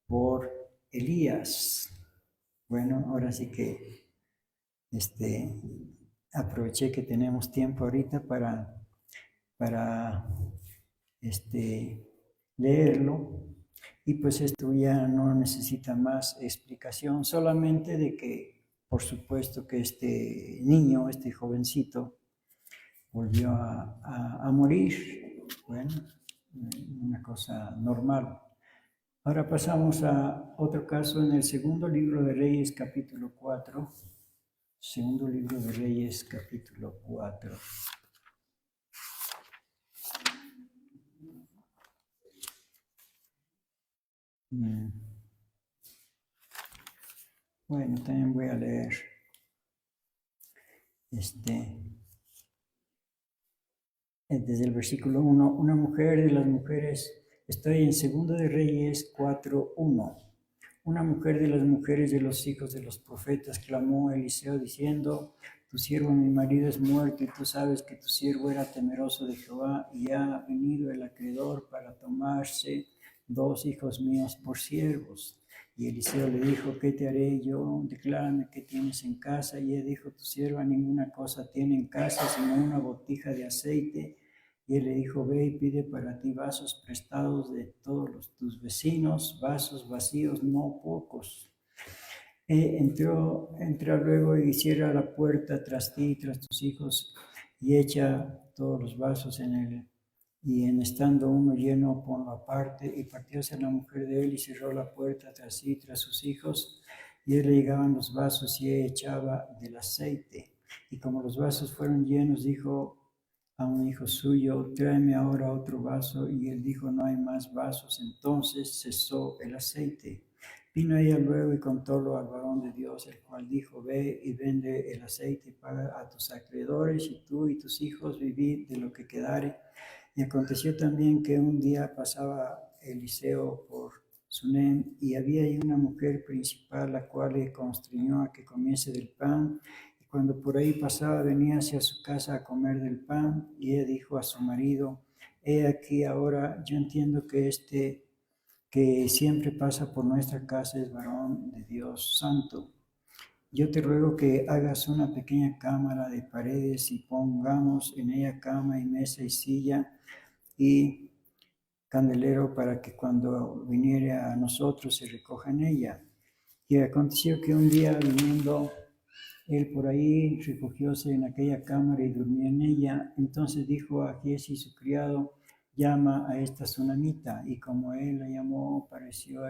por Elías. Bueno, ahora sí que aproveché que tenemos tiempo ahorita para leerlo, y pues esto ya no necesita más explicación, solamente de que por supuesto que este niño, este jovencito, volvió a morir. Bueno, una cosa normal. Ahora pasamos a otro caso en el segundo libro de Reyes, capítulo 4. Segundo libro de Reyes, capítulo 4. Bueno, también voy a leer desde el versículo 1. Una mujer de las mujeres, estoy en segundo de Reyes 4:1. Una mujer de las mujeres de los hijos de los profetas clamó a Eliseo diciendo: tu siervo mi marido es muerto, y tú sabes que tu siervo era temeroso de Jehová, y ha venido el acreedor para tomarse 2 hijos míos por siervos. Y Eliseo le dijo: ¿qué te haré yo? Declárame qué tienes en casa. Y ella dijo: tu sierva ninguna cosa tiene en casa, sino una botija de aceite. Y él le dijo: ve y pide para ti vasos prestados de todos tus vecinos, vasos vacíos, no pocos. Entra luego y cierra la puerta tras ti y tras tus hijos, y echa todos los vasos en él. Y en estando uno lleno, ponlo aparte. Y partióse la mujer de él y cerró la puerta tras sí y tras sus hijos. Y él le llegaban los vasos y ella echaba del aceite. Y como los vasos fueron llenos, dijo a un hijo suyo: tráeme ahora otro vaso. Y él dijo: no hay más vasos. Entonces cesó el aceite. Vino ella luego y contólo al varón de Dios, el cual dijo: ve y vende el aceite y paga a tus acreedores, y tú y tus hijos vivid de lo que quedare. Y aconteció también que un día pasaba Eliseo por Sunem, y había ahí una mujer principal, la cual le constriñó a que comiese del pan. Y cuando por ahí pasaba, venía hacia su casa a comer del pan. Y ella dijo a su marido: he aquí ahora, yo entiendo que siempre pasa por nuestra casa es varón de Dios santo. Yo te ruego que hagas una pequeña cámara de paredes y pongamos en ella cama y mesa y silla y candelero, para que cuando viniere a nosotros se recoja en ella. Y aconteció que un día, viniendo él por ahí, recogióse en aquella cámara y durmió en ella. Entonces dijo a Giezi su criado: llama a esta sunamita. Y como él la llamó, apareció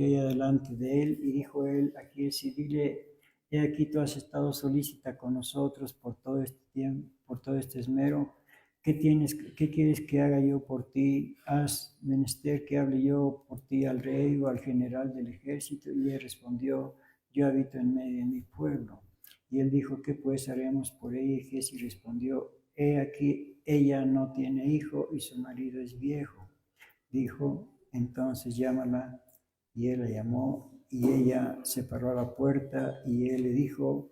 ella delante de él, y dijo él a Giezi: dile: he aquí tú has estado solícita con nosotros por todo este tiempo, por todo este esmero. ¿Qué quieres que haga yo por ti? ¿Has menester que hable yo por ti al rey o al general del ejército? Y él respondió: yo habito en medio de mi pueblo. Y él dijo: ¿qué pues haremos por ella? Y Giezi respondió: he aquí, ella no tiene hijo y su marido es viejo. Dijo entonces: llámala. Y él la llamó, y ella se paró a la puerta, y él le dijo: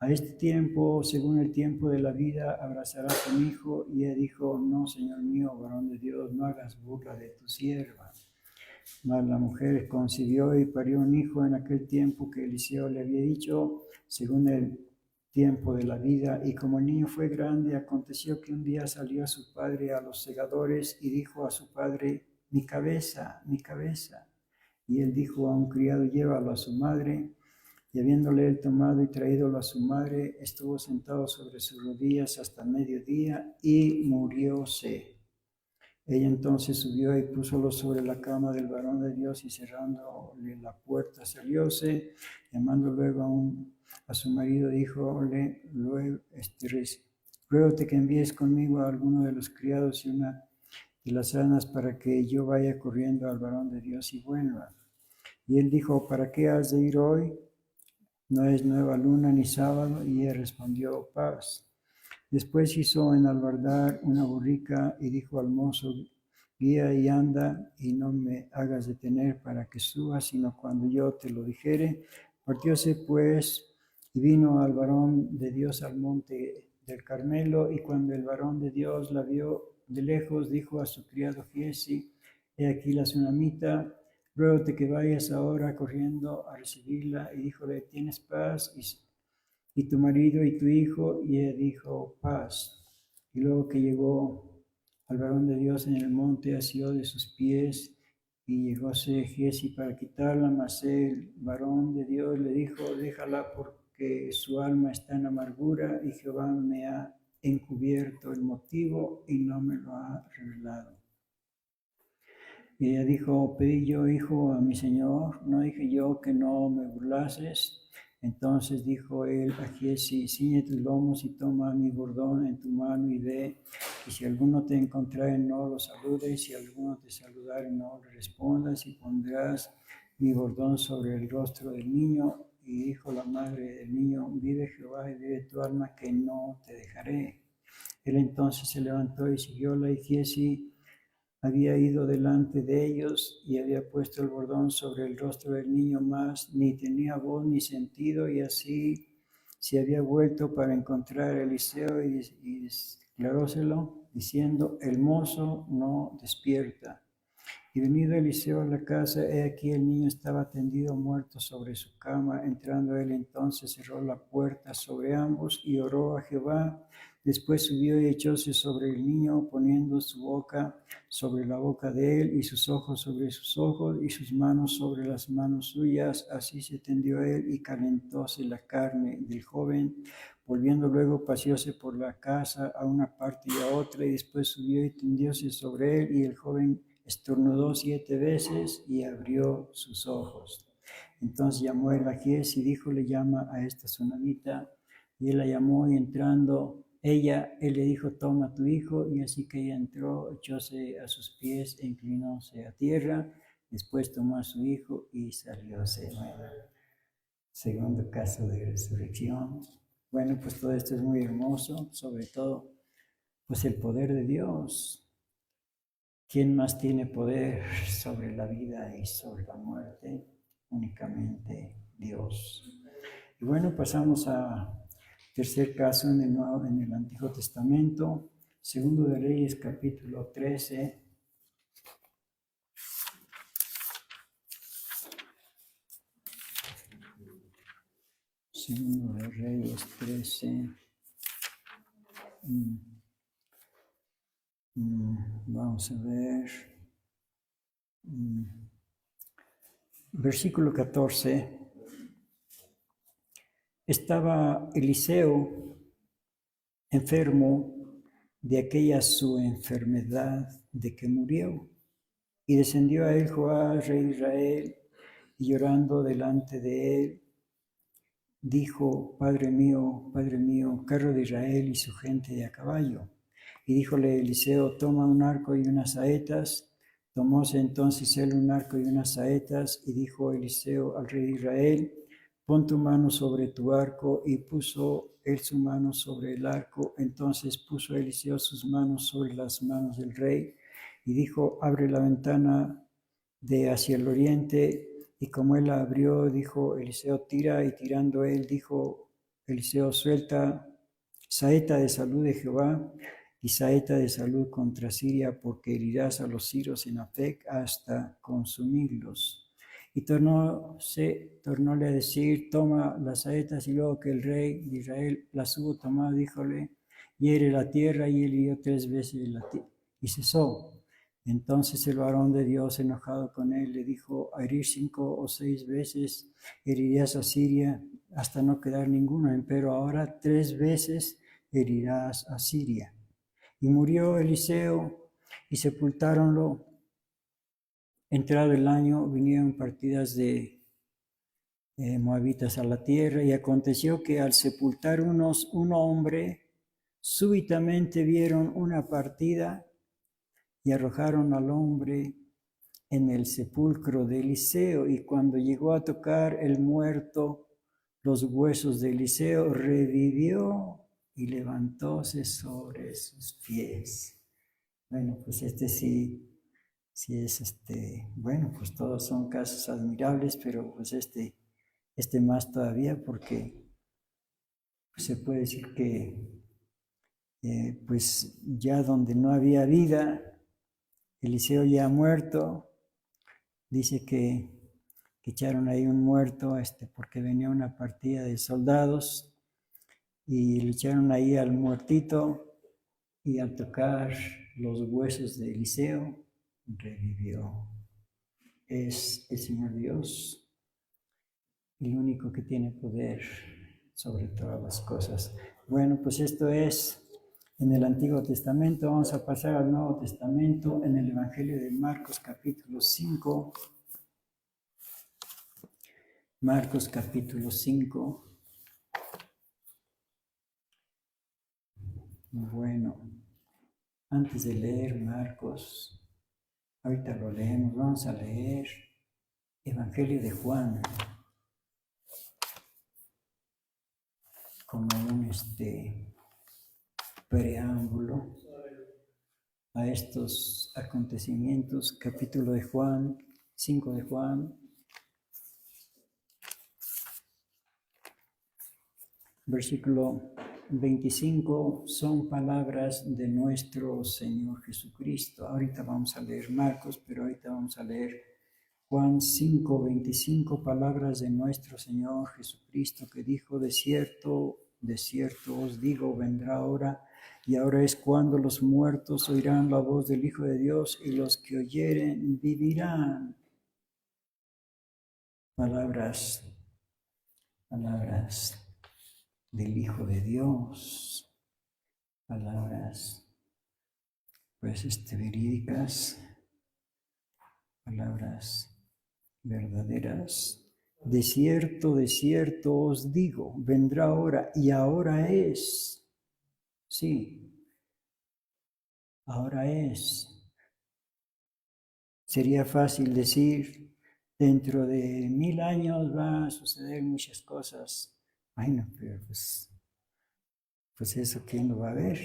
a este tiempo, según el tiempo de la vida, abrazarás a un hijo. Y ella dijo: no, Señor mío, varón de Dios, no hagas burla de tu sierva. Mas la mujer concibió y parió un hijo en aquel tiempo que Eliseo le había dicho, según el tiempo de la vida. Y como el niño fue grande, aconteció que un día salió a su padre a los segadores y dijo a su padre: mi cabeza, mi cabeza. Y él dijo a un criado: llévalo a su madre. Y habiéndole él tomado y traídolo a su madre, estuvo sentado sobre sus rodillas hasta mediodía y murióse. Ella entonces subió y púsolo sobre la cama del varón de Dios, y cerrándole la puerta salióse. Llamando luego a su marido, díjole luego: ruégote que envíes conmigo a alguno de los criados y una de las asnas, para que yo vaya corriendo al varón de Dios y vuelva. Y él dijo: ¿para qué has de ir hoy? No es nueva luna ni sábado. Y él respondió: paz. Después hizo enalbardar una borrica y dijo al mozo: guía y anda, y no me hagas detener para que suba, sino cuando yo te lo dijere. Partióse pues y vino al varón de Dios al monte del Carmelo. Y cuando el varón de Dios la vio de lejos, dijo a su criado Giezi: he aquí la tsunamita, ruégote que vayas ahora corriendo a recibirla. Y díjole, ¿tienes paz? Y tu marido y tu hijo. Y él dijo, paz. Y luego que llegó al varón de Dios en el monte, asió de sus pies, y llegóse Giezi para quitarla, mas el varón de Dios le dijo, déjala porque su alma está en amargura, y Jehová me ha encubierto el motivo y no me lo ha revelado. Y ella dijo, pedí yo, hijo, a mi señor, no dije yo que no me burlases. Entonces dijo él a Giezi, ciñe tus lomos y toma mi bordón en tu mano y ve, y si alguno te encontrare no lo saludes, y si alguno te saludare no le respondas, y pondrás mi bordón sobre el rostro del niño. Y dijo la madre del niño, vive Jehová y vive tu alma, que no te dejaré. Él entonces se levantó y siguióla, y Giezi había ido delante de ellos y había puesto el bordón sobre el rostro del niño, mas ni tenía voz ni sentido, y así se había vuelto para encontrar a Eliseo y declaróselo, diciendo, el mozo no despierta. Y venido Eliseo a la casa, he aquí el niño estaba tendido muerto sobre su cama. Entrando él entonces cerró la puerta sobre ambos y oró a Jehová. Después subió y echóse sobre el niño, poniendo su boca sobre la boca de él, y sus ojos sobre sus ojos, y sus manos sobre las manos suyas. Así se tendió él, y calentóse la carne del joven. Volviendo luego, paseóse por la casa a una parte y a otra, y después subió y tendióse sobre él, y el joven estornudó 7 veces y abrió sus ojos. Entonces llamó él a Giezi y díjole, llama a esta tsunamita. Y él la llamó, y entrando él le dijo, toma tu hijo. Y así que ella entró, echóse a sus pies e inclinóse a tierra. Después tomó a su hijo y salióse. Bueno, segundo caso de resurrección. Bueno, pues todo esto es muy hermoso, sobre todo, pues el poder de Dios. ¿Quién más tiene poder sobre la vida y sobre la muerte? Únicamente Dios. Y bueno, pasamos a tercer caso en el Antiguo Testamento, Segundo de Reyes, capítulo 13. Segundo de Reyes 13. Vamos a ver. Versículo 14. Estaba Eliseo enfermo de aquella su enfermedad de que murió. Y descendió a él Joás, rey de Israel, y llorando delante de él, dijo, Padre mío, carro de Israel y su gente de a caballo. Y díjole Eliseo, toma un arco y unas saetas. Tomóse entonces él un arco y unas saetas, y dijo Eliseo al rey de Israel, pon tu mano sobre tu arco. Y puso él su mano sobre el arco. Entonces puso Eliseo sus manos sobre las manos del rey, y dijo, abre la ventana de hacia el oriente. Y como él la abrió, dijo Eliseo, tira. Y tirando él, dijo Eliseo, suelta saeta de salud de Jehová y saeta de salud contra Siria, porque herirás a los sirios en Afec hasta consumirlos. Y tornóle a decir, toma las saetas. Y luego que el rey de Israel las hubo tomado, díjole, hiere la tierra. Y él hirió 3 veces la tierra y cesó. Entonces el varón de Dios, enojado con él, le dijo, a herir 5 o 6 veces herirías a Siria hasta no quedar ninguno, pero ahora 3 veces herirás a Siria. Y murió Eliseo y sepultáronlo. Entrado el año, vinieron partidas de moabitas a la tierra, y aconteció que al sepultar un hombre, súbitamente vieron una partida y arrojaron al hombre en el sepulcro de Eliseo. Y cuando llegó a tocar el muerto los huesos de Eliseo, revivió y levantóse sobre sus pies. Bueno, pues sí es bueno, pues todos son casos admirables, pero pues este más todavía, porque pues se puede decir que pues ya donde no había vida, Eliseo ya ha muerto, dice que echaron ahí un muerto porque venía una partida de soldados y le echaron ahí al muertito y al tocar los huesos de Eliseo, revivió. Es el Señor Dios, el único que tiene poder sobre todas las cosas. Bueno, pues esto es en el Antiguo Testamento. Vamos a pasar al Nuevo Testamento en el Evangelio de Marcos capítulo 5. Marcos capítulo 5. Bueno, antes de leer Marcos, ahorita lo leemos, vamos a leer Evangelio de Juan como un preámbulo a estos acontecimientos. Capítulo de Juan, 5 de Juan, versículo 25, son palabras de nuestro Señor Jesucristo. Ahorita vamos a leer Marcos, pero ahorita vamos a leer Juan 5, 25, palabras de nuestro Señor Jesucristo, que dijo: de cierto os digo, vendrá hora, y ahora es cuando los muertos oirán la voz del Hijo de Dios, y los que oyeren vivirán. Palabras del Hijo de Dios, palabras pues verídicas, palabras verdaderas. De cierto os digo, vendrá hora, y ahora es. Sí, ahora es. Sería fácil decir, dentro de 1000 años va a suceder muchas cosas. Bueno, pero pues eso, ¿quién lo va a ver?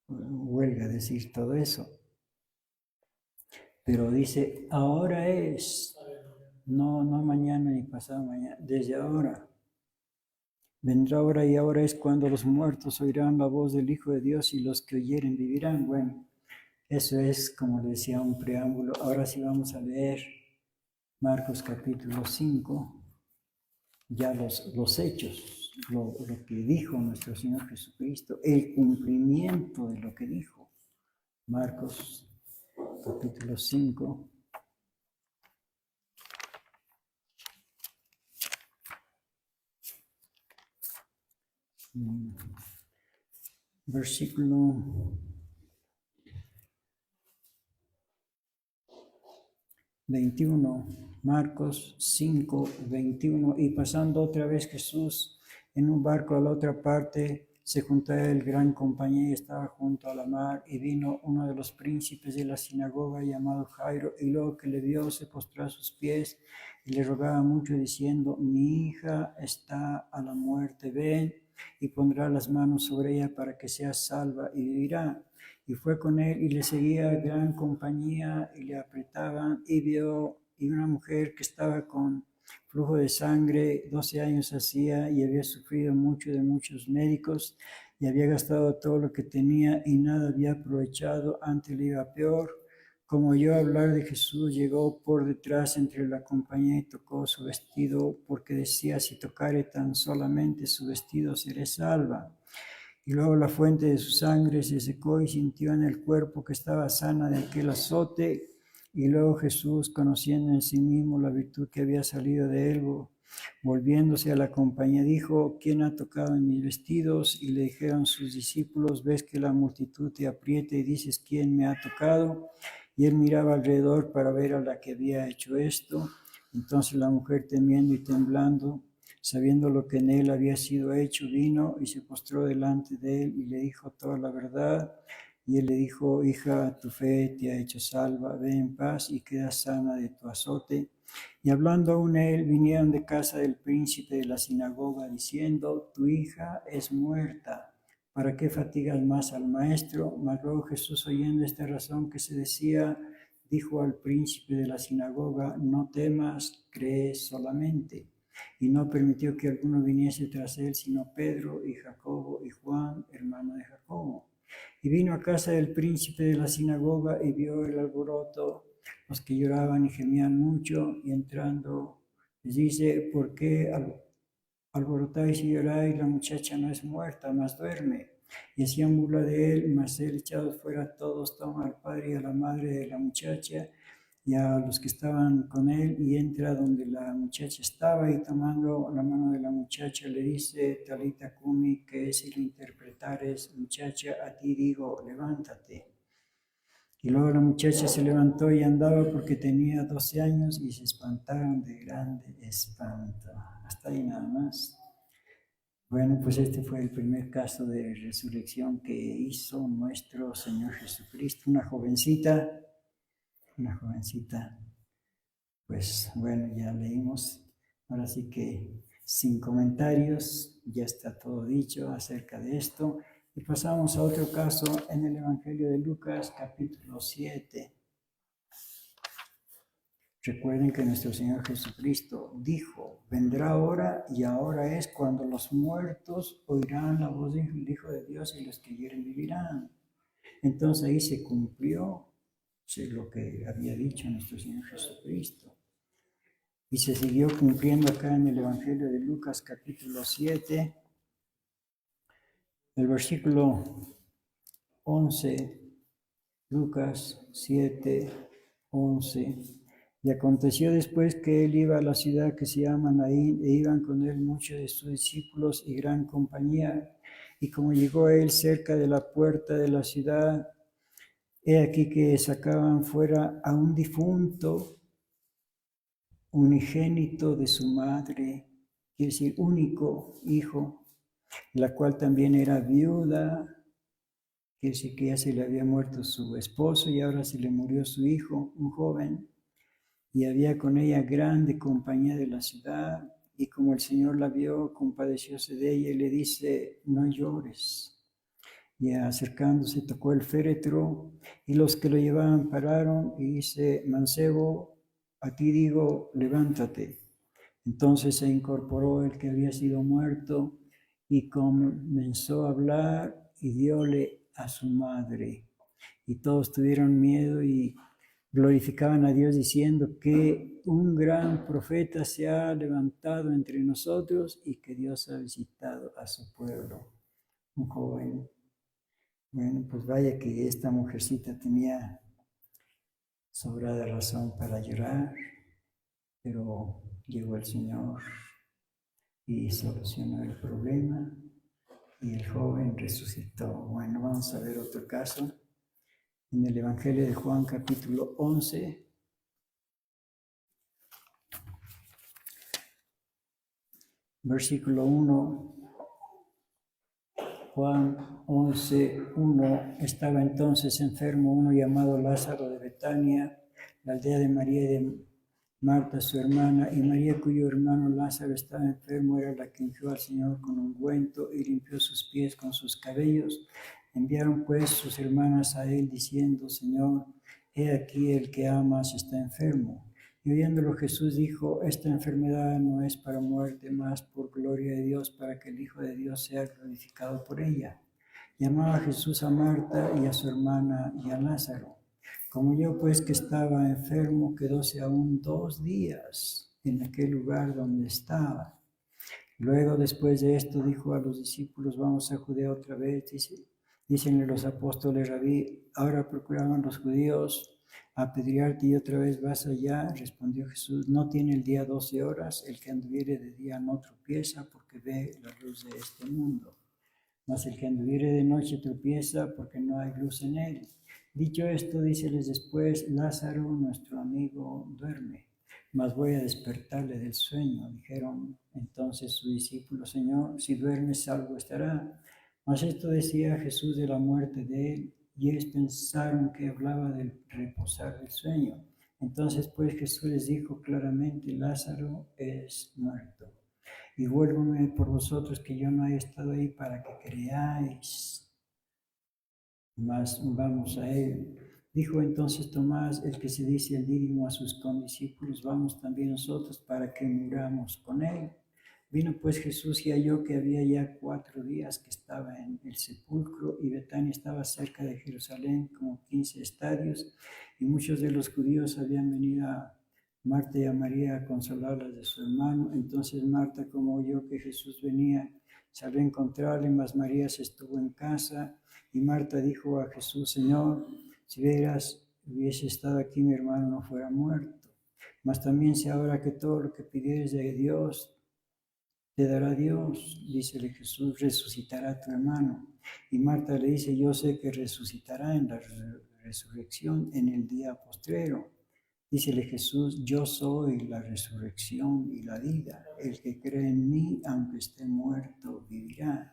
Huelga decir todo eso. Pero dice, ahora es, no mañana ni pasado mañana, desde ahora. Vendrá hora, y ahora es cuando los muertos oirán la voz del Hijo de Dios, y los que oyeren vivirán. Bueno, eso es, como decía, un preámbulo. Ahora sí vamos a leer Marcos capítulo 5, ya los hechos, lo que dijo nuestro Señor Jesucristo, el cumplimiento de lo que dijo. Marcos capítulo 5. Versículo 21, Marcos 5, 21. Y pasando otra vez Jesús en un barco a la otra parte, se juntó a él gran compañía y estaba junto a la mar, y vino uno de los príncipes de la sinagoga llamado Jairo, y luego que le vio se postró a sus pies y le rogaba mucho diciendo: mi hija está a la muerte, ven y pondrá las manos sobre ella para que sea salva y vivirá. Y fue con él y le seguía gran compañía y le apretaban, y vio y una mujer que estaba con flujo de sangre, 12 años hacía, y había sufrido mucho de muchos médicos y había gastado todo lo que tenía y nada había aprovechado, antes le iba peor. Como oyó hablar de Jesús, llegó por detrás entre la compañía y tocó su vestido, porque decía: si tocare tan solamente su vestido, seré salva. Y luego la fuente de su sangre se secó y sintió en el cuerpo que estaba sana de aquel azote. Y luego Jesús, conociendo en sí mismo la virtud que había salido de él, volviéndose a la compañía, dijo: ¿quién ha tocado en mis vestidos? Y le dijeron sus discípulos: ves que la multitud te aprieta y dices: ¿quién me ha tocado? Y él miraba alrededor para ver a la que había hecho esto. Entonces la mujer, temiendo y temblando, sabiendo lo que en él había sido hecho, vino y se postró delante de él y le dijo toda la verdad. Y él le dijo: hija, tu fe te ha hecho salva, ve en paz y queda sana de tu azote. Y hablando aún él, vinieron de casa del príncipe de la sinagoga, diciendo: tu hija es muerta, ¿para qué fatigas más al maestro? Mas luego Jesús, oyendo esta razón que se decía, dijo al príncipe de la sinagoga: no temas, cree solamente. Y no permitió que alguno viniese tras él, sino Pedro y Jacobo y Juan, hermano de Jacobo. Y vino a casa del príncipe de la sinagoga y vio el alboroto, los que lloraban y gemían mucho, y entrando les dice: ¿por qué alborotáis y lloráis? La muchacha no es muerta, mas duerme. Y hacían burla de él, mas él, echados fuera todos, toma al padre y a la madre de la muchacha y a los que estaban con él, y entra donde la muchacha estaba, y tomando la mano de la muchacha le dice: Talita cumi, que si lo interpretares, muchacha, a ti digo, levántate. Y luego la muchacha se levantó y andaba, porque tenía 12 años, y se espantaron de grande espanto. Hasta ahí nada más. Bueno, pues este fue el primer caso de resurrección que hizo nuestro Señor Jesucristo. Una jovencita, pues bueno, ya leímos. Ahora sí que sin comentarios, ya está todo dicho acerca de esto. Y pasamos a otro caso en el Evangelio de Lucas, capítulo 7. Recuerden que nuestro Señor Jesucristo dijo: vendrá hora, y ahora es, cuando los muertos oirán la voz del Hijo de Dios, y los que oyeren vivirán. Entonces ahí se cumplió lo que había dicho nuestro Señor Jesucristo. Y se siguió cumpliendo acá en el Evangelio de Lucas, capítulo 7, el versículo 11. Lucas 7, 11. Y aconteció después que él iba a la ciudad que se llama Naín, e iban con él muchos de sus discípulos y gran compañía. Y como llegó él cerca de la puerta de la ciudad, he aquí que sacaban fuera a un difunto, unigénito de su madre, quiere decir único hijo, la cual también era viuda, quiere decir que ya se le había muerto su esposo y ahora se le murió su hijo, un joven. Y había con ella grande compañía de la ciudad, y como el Señor la vio, compadecióse de ella y le dice: no llores. Y acercándose tocó el féretro, y los que lo llevaban pararon, y dice: mancebo, a ti digo, levántate. Entonces se incorporó el que había sido muerto, y comenzó a hablar, y diole a su madre. Y todos tuvieron miedo y glorificaban a Dios, diciendo que un gran profeta se ha levantado entre nosotros, y que Dios ha visitado a su pueblo. Un joven. Bueno, pues vaya que esta mujercita tenía sobrada razón para llorar, pero llegó el Señor y solucionó el problema, y el joven resucitó. Bueno, vamos a ver otro caso. En el Evangelio de Juan, capítulo 11, versículo 1, Juan 11, 1. Estaba entonces enfermo uno llamado Lázaro de Betania, la aldea de María y de Marta su hermana, y María, cuyo hermano Lázaro estaba enfermo, era la que ungió al Señor con ungüento y limpió sus pies con sus cabellos. Enviaron pues sus hermanas a él, diciendo: Señor, he aquí el que amas está enfermo. Y oyéndolo Jesús dijo: esta enfermedad no es para muerte, mas por gloria de Dios, para que el Hijo de Dios sea glorificado por ella. Llamaba Jesús a Marta y a su hermana y a Lázaro. Como yo pues que estaba enfermo, quedóse aún 2 días en aquel lugar donde estaba. Luego, después de esto, dijo a los discípulos: vamos a Judea otra vez. Dícenle los apóstoles: Rabí, ahora procuraban los judíos apedrearte, y otra vez vas allá. Respondió Jesús: no tiene el día 12 horas, el que anduviere de día no tropieza, porque ve la luz de este mundo. Mas el que anduviere de noche tropieza, porque no hay luz en él. Dicho esto, díceles después: Lázaro, nuestro amigo, duerme, mas voy a despertarle del sueño. Dijeron entonces sus discípulos: Señor, si duerme, salvo estará. Mas esto decía Jesús de la muerte de él, y ellos pensaron que hablaba del reposar del sueño. Entonces pues Jesús les dijo claramente: Lázaro es muerto. Y vuélvome por vosotros, que yo no he estado ahí para que creáis, mas vamos a él. Dijo entonces Tomás, el que se dice el Dídimo, a sus condiscípulos: vamos también nosotros para que muramos con él. Vino pues Jesús y halló que había ya 4 días que estaba en el sepulcro, y Betania estaba cerca de Jerusalén, como 15 estadios, y muchos de los judíos habían venido a Marta y a María a consolarlas de su hermano. Entonces Marta, como oyó que Jesús venía, salió a encontrarle, mas María se estuvo en casa. Y Marta dijo a Jesús: Señor, si hubiese estado aquí, mi hermano no fuera muerto. Mas también sé ahora que todo lo que pidieres de Dios te dará Dios. Dícele Jesús: resucitará tu hermano. Y Marta le dice: yo sé que resucitará en la resurrección en el día postrero. Dícele Jesús: yo soy la resurrección y la vida. El que cree en mí, aunque esté muerto, vivirá.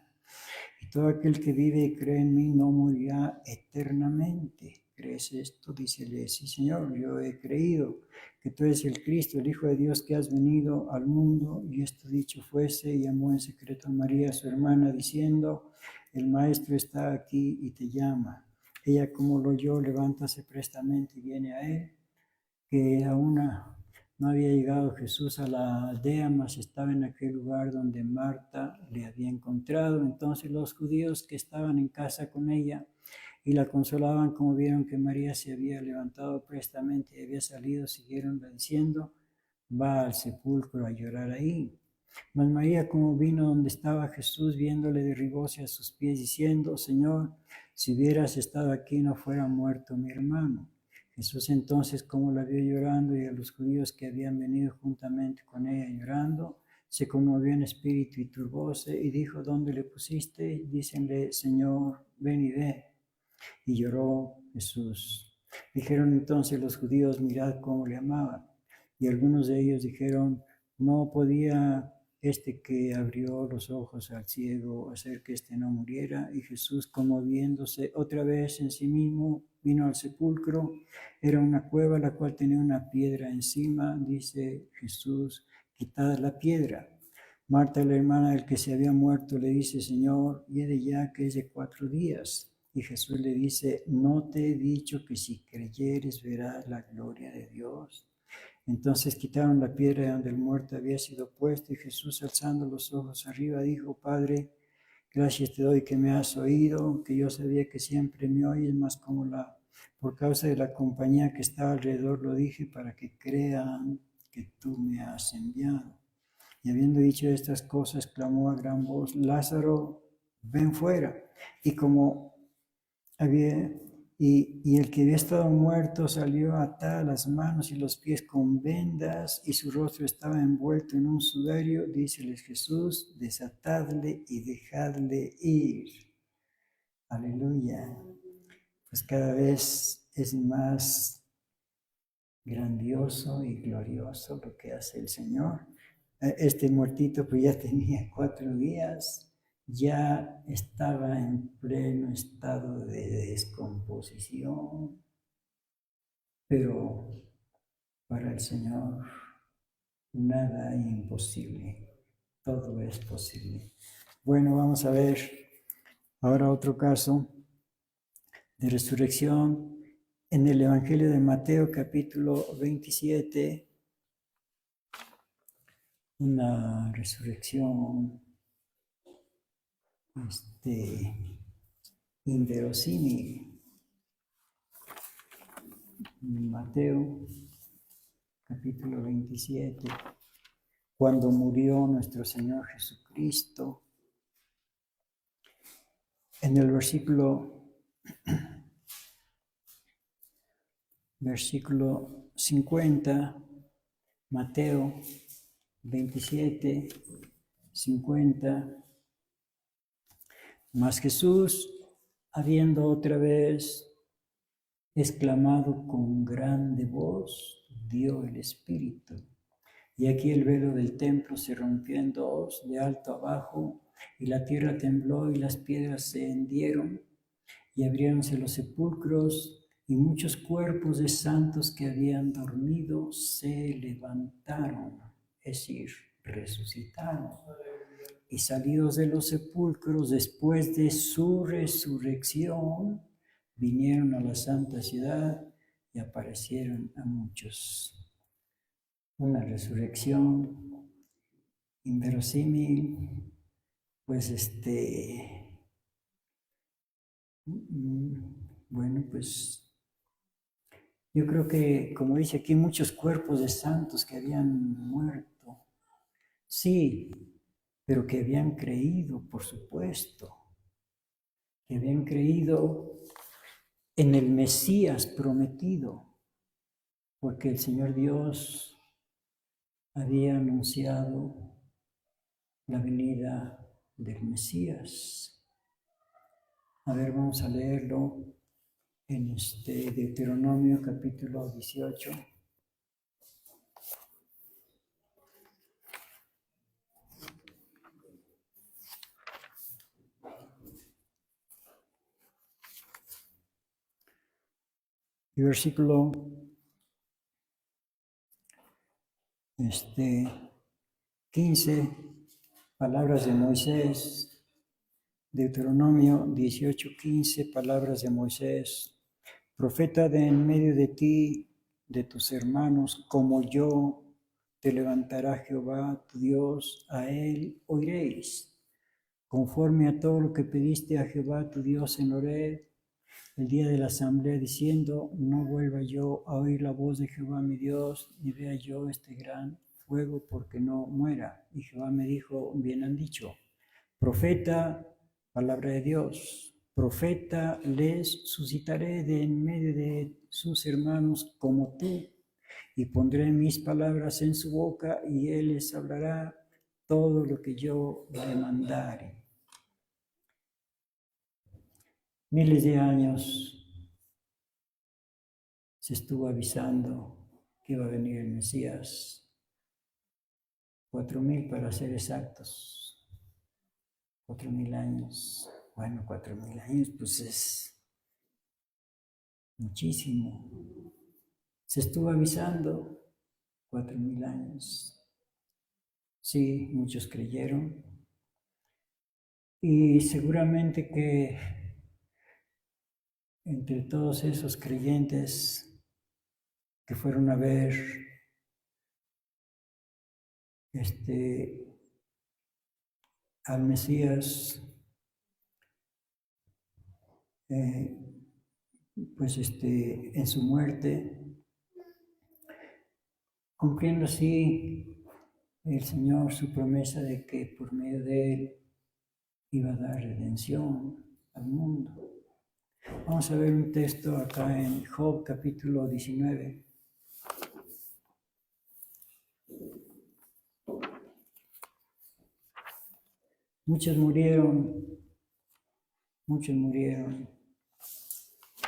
Y todo aquel que vive y cree en mí no morirá eternamente. ¿Crees esto? Dícele: sí, Señor, yo he creído que tú eres el Cristo, el Hijo de Dios, que has venido al mundo. Y esto dicho fuese, y llamó en secreto a María, su hermana, diciendo: el Maestro está aquí y te llama. Ella, como lo oyó, levántase prestamente y viene a él. Que aún no había llegado Jesús a la aldea, mas estaba en aquel lugar donde Marta le había encontrado. Entonces los judíos que estaban en casa con ella y la consolaban, como vieron que María se había levantado prestamente y había salido, siguieronla diciendo: va al sepulcro a llorar ahí. Mas María, como vino donde estaba Jesús, viéndole, derribóse a sus pies, diciendo: Señor, si hubieras estado aquí, no fuera muerto mi hermano. Jesús entonces, como la vio llorando, y a los judíos que habían venido juntamente con ella llorando, se conmovió en espíritu y turbóse, y dijo: ¿dónde le pusiste? Dícenle: Señor, ven y ve. Y lloró Jesús. Dijeron entonces los judíos: mirad cómo le amaba. Y algunos de ellos dijeron: no podía este que abrió los ojos al ciego hacer que éste no muriera. Y Jesús, conmoviéndose otra vez en sí mismo, vino al sepulcro. Era una cueva, la cual tenía una piedra encima. Dice Jesús: quitad la piedra. Marta, la hermana del que se había muerto, le dice: Señor, hiede ya, que es de 4 días. Y Jesús le dice: ¿no te he dicho que si creyeres verás la gloria de Dios? Entonces quitaron la piedra de donde el muerto había sido puesto, y Jesús, alzando los ojos arriba, dijo: Padre, gracias te doy que me has oído, que yo sabía que siempre me oyes, mas por causa de la compañía que estaba alrededor lo dije, para que crean que tú me has enviado. Y habiendo dicho estas cosas, clamó a gran voz: Lázaro, ven fuera. Y como el que había estado muerto salió atada las manos y los pies con vendas, y su rostro estaba envuelto en un sudario. Díceles Jesús: desatadle y dejadle ir. Aleluya. Pues cada vez es más grandioso y glorioso lo que hace el Señor. Este muertito pues ya tenía 4 días, ya estaba en pleno estado de descomposición, pero para el Señor nada es imposible, todo es posible. Bueno, vamos a ver ahora otro caso de resurrección en el Evangelio de Mateo, capítulo 27, una resurrección inverosímil. Mateo, capítulo 27, cuando murió nuestro Señor Jesucristo, en el versículo 50, Mateo 27, 50. Mas Jesús, habiendo otra vez exclamado con grande voz, dio el Espíritu. Y aquí el velo del templo se rompió en dos, de alto abajo, y la tierra tembló y las piedras se hendieron, y abriéronse los sepulcros, y muchos cuerpos de santos que habían dormido se levantaron, es decir, resucitaron. Y salidos de los sepulcros, después de su resurrección, vinieron a la santa ciudad y aparecieron a muchos. Una resurrección inverosímil, pues bueno, pues yo creo que, como dice aquí, muchos cuerpos de santos que habían muerto, sí, pero que habían creído, por supuesto, que habían creído en el Mesías prometido, porque el Señor Dios había anunciado la venida del Mesías. A ver, vamos a leerlo en Deuteronomio capítulo 18. Y versículo 15, palabras de Moisés. Deuteronomio 18:15, palabras de Moisés. Profeta de en medio de ti, de tus hermanos, como yo, te levantará Jehová tu Dios, a él oiréis, conforme a todo lo que pediste a Jehová tu Dios en Horeb, el día de la asamblea, diciendo, no vuelva yo a oír la voz de Jehová mi Dios, ni vea yo este gran fuego, porque no muera. Y Jehová me dijo, bien han dicho, profeta, palabra de Dios, profeta les suscitaré de en medio de sus hermanos como tú, y pondré mis palabras en su boca, y él les hablará todo lo que yo le mandare. Miles de años se estuvo avisando que iba a venir el Mesías. 4,000 para ser exactos. 4,000 años. Bueno, 4,000 años, pues es muchísimo. Se estuvo avisando 4,000 años. Sí, muchos creyeron. Y seguramente que entre todos esos creyentes que fueron a ver al Mesías, pues en su muerte, cumpliendo así el Señor su promesa de que por medio de él iba a dar redención al mundo. Vamos a ver un texto acá en Job capítulo 19. Muchos murieron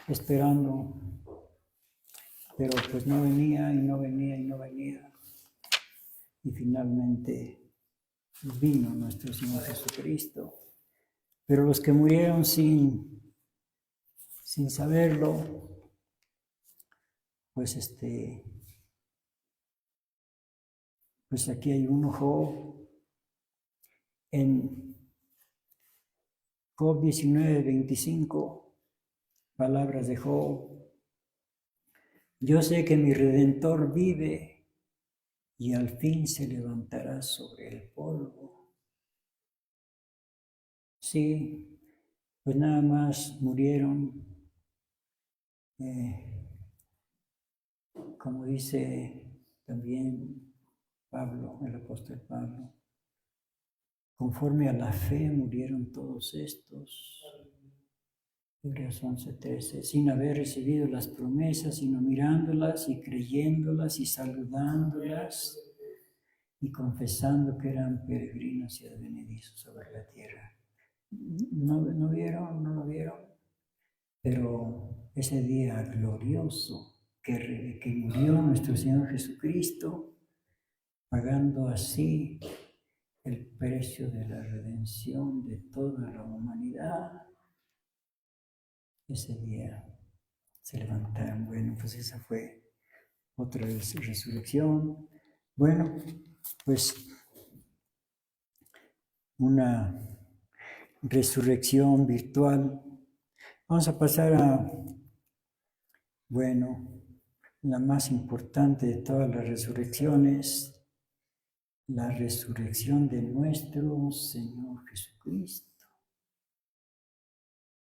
esperando, pero pues no venía y no venía y no venía. Y finalmente vino nuestro Señor Jesucristo. Pero los que murieron sin saberlo, pues pues aquí hay uno, Job, en Job 19:25, palabras de Job. Yo sé que mi Redentor vive y al fin se levantará sobre el polvo. Sí, pues nada más murieron, como dice también Pablo, el apóstol Pablo, conforme a la fe murieron todos estos. Hebreos 11:13, sin haber recibido las promesas, sino mirándolas y creyéndolas y saludándolas y confesando que eran peregrinos y advenedizos sobre la tierra. No lo vieron, pero ese día glorioso que murió nuestro Señor Jesucristo, pagando así el precio de la redención de toda la humanidad, ese día se levantaron. Bueno, pues esa fue otra resurrección. Bueno, pues una resurrección virtual. Vamos a pasar a, bueno, la más importante de todas las resurrecciones, la resurrección de nuestro Señor Jesucristo.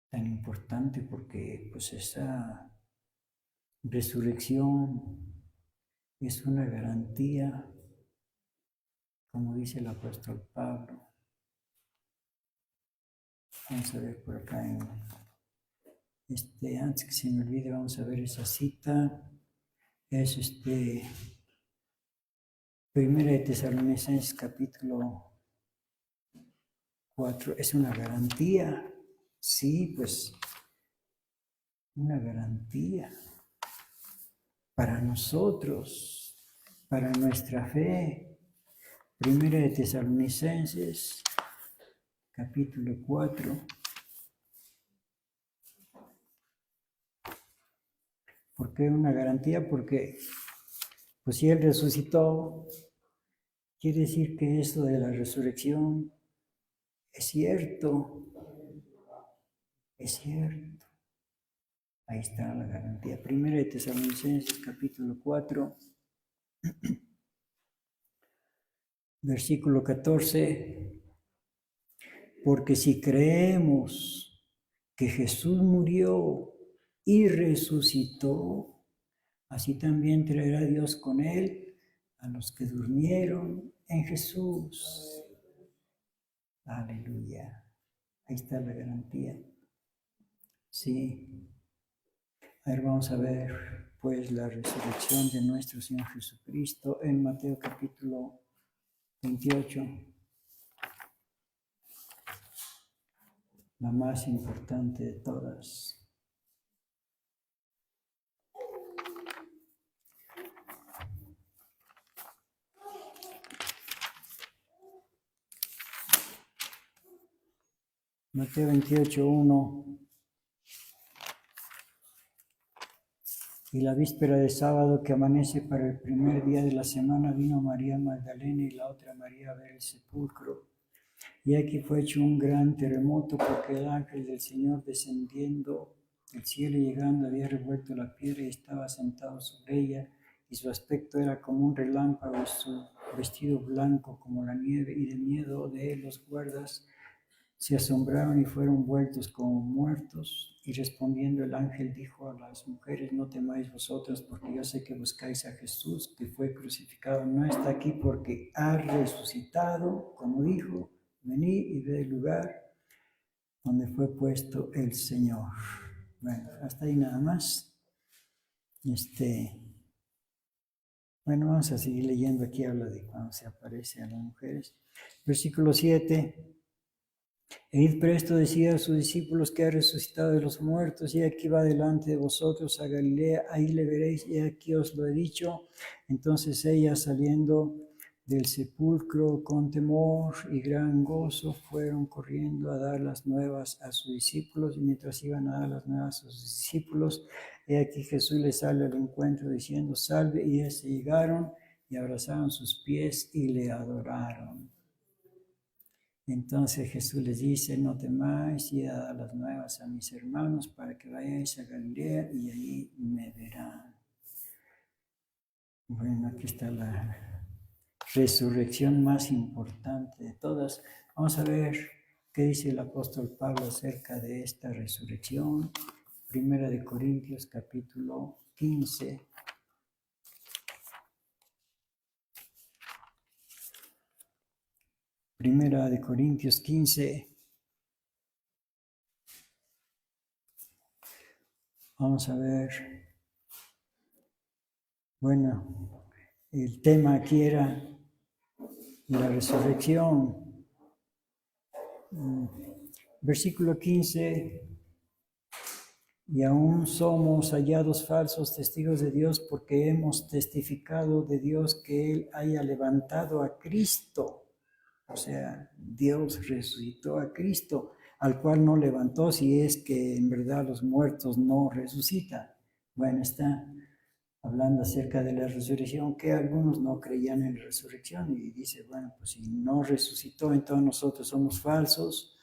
Tan importante porque pues esa resurrección es una garantía, como dice el apóstol Pablo. Vamos a ver por acá, antes que se me olvide, vamos a ver esa cita. Es Primera de Tesalonicenses capítulo 4. Es una garantía, sí, pues una garantía para nosotros, para nuestra fe. Primera de Tesalonicenses capítulo 4. ¿Por qué una garantía? Porque pues si Él resucitó, quiere decir que eso de la resurrección es cierto, es cierto. Ahí está la garantía. Primera de Tesalonicenses capítulo 4, versículo 14. Porque si creemos que Jesús murió y resucitó, así también traerá Dios con Él a los que durmieron en Jesús. Aleluya. Ahí está la garantía. Sí. A ver, vamos a ver pues la resurrección de nuestro Señor Jesucristo en Mateo capítulo 28. La más importante de todas. Mateo 28:1. Y la víspera de sábado que amanece para el primer día de la semana vino María Magdalena y la otra María a ver el sepulcro. Y aquí fue hecho un gran terremoto porque el ángel del Señor descendiendo del cielo y llegando había revuelto la piedra y estaba sentado sobre ella, y su aspecto era como un relámpago y su vestido blanco como la nieve, y de miedo de él los guardas se asombraron y fueron vueltos como muertos. Y respondiendo el ángel dijo a las mujeres: no temáis vosotras, porque yo sé que buscáis a Jesús, que fue crucificado. No está aquí, porque ha resucitado, como dijo. Venid y ved el lugar donde fue puesto el Señor. Bueno, hasta ahí nada más. Bueno, vamos a seguir leyendo. Aquí habla de cuando se aparece a las mujeres. Versículo 7. E id presto, decid a sus discípulos que ha resucitado de los muertos, y aquí va delante de vosotros a Galilea, ahí le veréis, y aquí os lo he dicho. Entonces ellas, saliendo del sepulcro con temor y gran gozo, fueron corriendo a dar las nuevas a sus discípulos, y mientras iban a dar las nuevas a sus discípulos, he aquí Jesús les sale al encuentro diciendo: salve, y ellos llegaron y abrazaron sus pies y le adoraron. Entonces Jesús les dice: no temáis, y dad las nuevas a mis hermanos para que vayáis a Galilea y ahí me verán. Bueno, aquí está la resurrección más importante de todas. Vamos a ver qué dice el apóstol Pablo acerca de esta resurrección. Primera de Corintios capítulo 15. Primera de Corintios 15. Vamos a ver. Bueno, el tema aquí era la resurrección. Versículo 15. Y aún somos hallados falsos testigos de Dios, porque hemos testificado de Dios que Él haya levantado a Cristo. O sea, Dios resucitó a Cristo, al cual no levantó, si es que en verdad los muertos no resucitan. Bueno, está hablando acerca de la resurrección, que algunos no creían en la resurrección, y dice: bueno, pues si no resucitó, entonces nosotros somos falsos.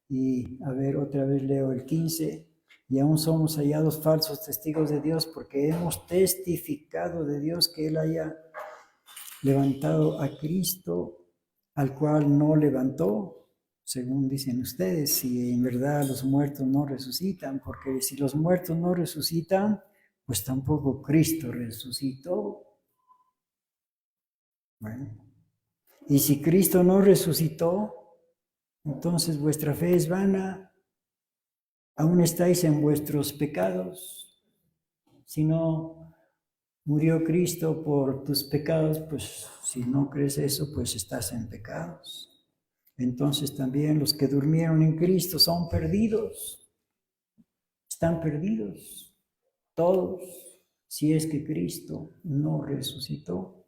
Y a ver, otra vez leo el 15. Y aún somos hallados falsos testigos de Dios, porque hemos testificado de Dios que Él haya levantado a Cristo, al cual no levantó, según dicen ustedes, si en verdad los muertos no resucitan, porque si los muertos no resucitan, pues tampoco Cristo resucitó. Bueno, y si Cristo no resucitó, entonces vuestra fe es vana, aún estáis en vuestros pecados. Si no murió Cristo por tus pecados, pues si no crees eso, pues estás en pecados. Entonces también los que durmieron en Cristo son perdidos. Están perdidos todos, si es que Cristo no resucitó.